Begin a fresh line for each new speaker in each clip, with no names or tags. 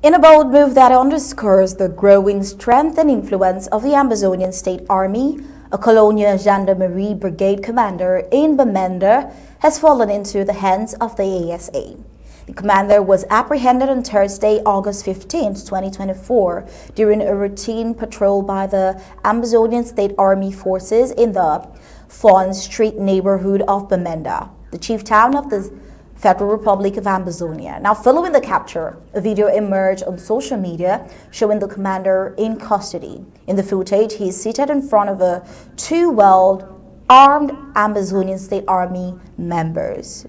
In a bold move that underscores the growing strength and influence of the Amazonian State Army, a Colonial Gendarmarie Brigade commander in Bamenda has fallen into the hands of the ASA. The commander was apprehended on Thursday, August 15, 2024, during a routine patrol by the Amazonian State Army forces in the Fawn Street neighborhood of Bamenda, the chief town of the Federal Republic of Amazonia. Now, following the capture, a video emerged on social media showing the commander in custody. In the footage, he is seated in front of two well-armed Amazonian State Army members.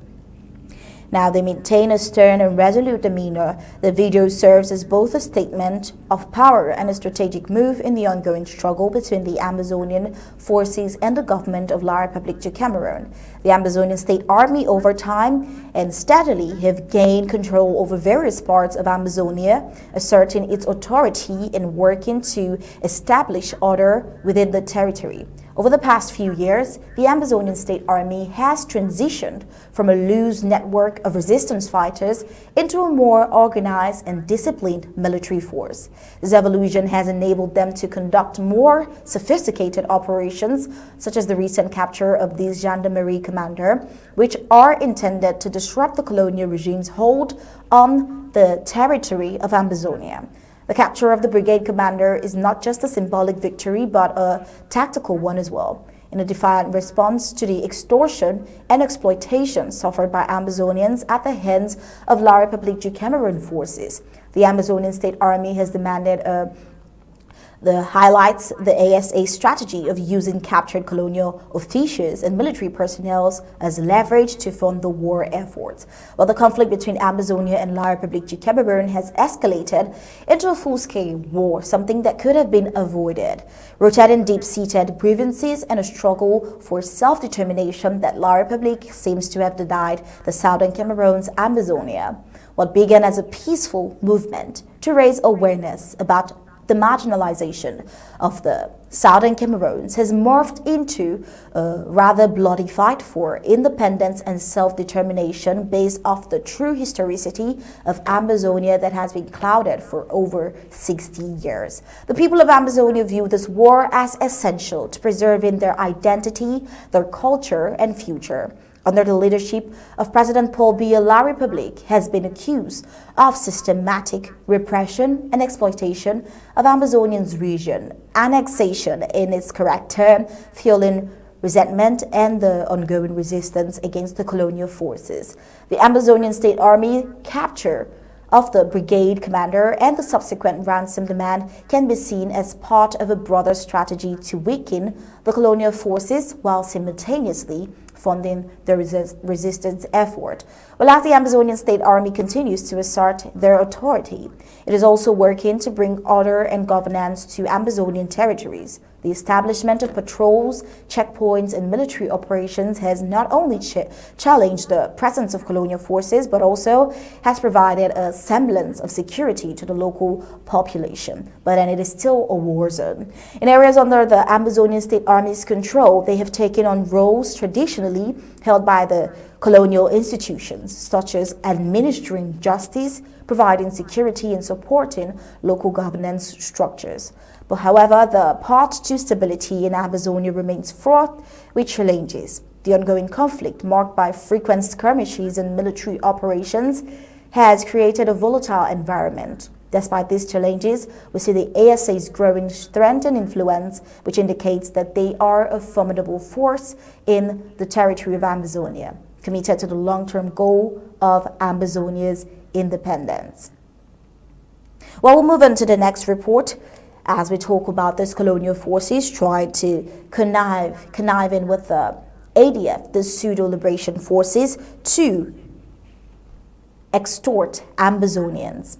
Now, they maintain a stern and resolute demeanor. The video serves as both a statement of power and a strategic move in the ongoing struggle between the Amazonian forces and the government of La République du Cameroon. The Amazonian State Army, over time and steadily, have gained control over various parts of Amazonia, asserting its authority and working to establish order within the territory. Over the past few years, the Amazonian State Army has transitioned from a loose network of resistance fighters into a more organized and disciplined military force. This evolution has enabled them to conduct more sophisticated operations, such as the recent capture of this gendarmerie commander, which are intended to disrupt the colonial regime's hold on the territory of Amazonia. The capture of the brigade commander is not just a symbolic victory, but a tactical one as well. In a defiant response to the extortion and exploitation suffered by Amazonians at the hands of La République du Cameroun forces, the Amazonian State Army has demanded highlights the ASA strategy of using captured colonial officials and military personnel as leverage to fund the war efforts. While the conflict between Amazonia and La République du Cameroun has escalated into a full-scale war, something that could have been avoided, rooted in deep-seated grievances and a struggle for self-determination that La République seems to have denied the southern Cameroon's Amazonia. What began as a peaceful movement to raise awareness about the marginalization of the southern Cameroons has morphed into a rather bloody fight for independence and self-determination based off the true historicity of Amazonia that has been clouded for over 60 years. The people of Amazonia view this war as essential to preserving their identity, their culture, and future. Under the leadership of President Paul Biya, La République has been accused of systematic repression and exploitation of Amazonian's region, annexation in its correct term, fueling resentment and the ongoing resistance against the colonial forces. The Amazonian State Army capture of the brigade commander and the subsequent ransom demand can be seen as part of a broader strategy to weaken the colonial forces while simultaneously funding the resistance effort. While as the Amazonian State Army continues to assert their authority, it is also working to bring order and governance to Amazonian territories. The establishment of patrols, checkpoints, and military operations has not only challenged the presence of colonial forces, but also has provided a semblance of security to the local population. But then it is still a war zone. In areas under the Amazonian State Army's control, they have taken on roles traditionally held by the colonial institutions, such as administering justice, providing security, and supporting local governance structures. But however, the path to stability in Amazonia remains fraught with challenges. The ongoing conflict, marked by frequent skirmishes and military operations, has created a volatile environment. Despite these challenges, we see the ASA's growing strength and influence, which indicates that they are a formidable force in the territory of Amazonia, committed to the long-term goal of Amazonia's independence. Well, we'll move on to the next report as we talk about this colonial forces trying to connive in with the ADF, the pseudo-liberation forces, to extort Amazonians.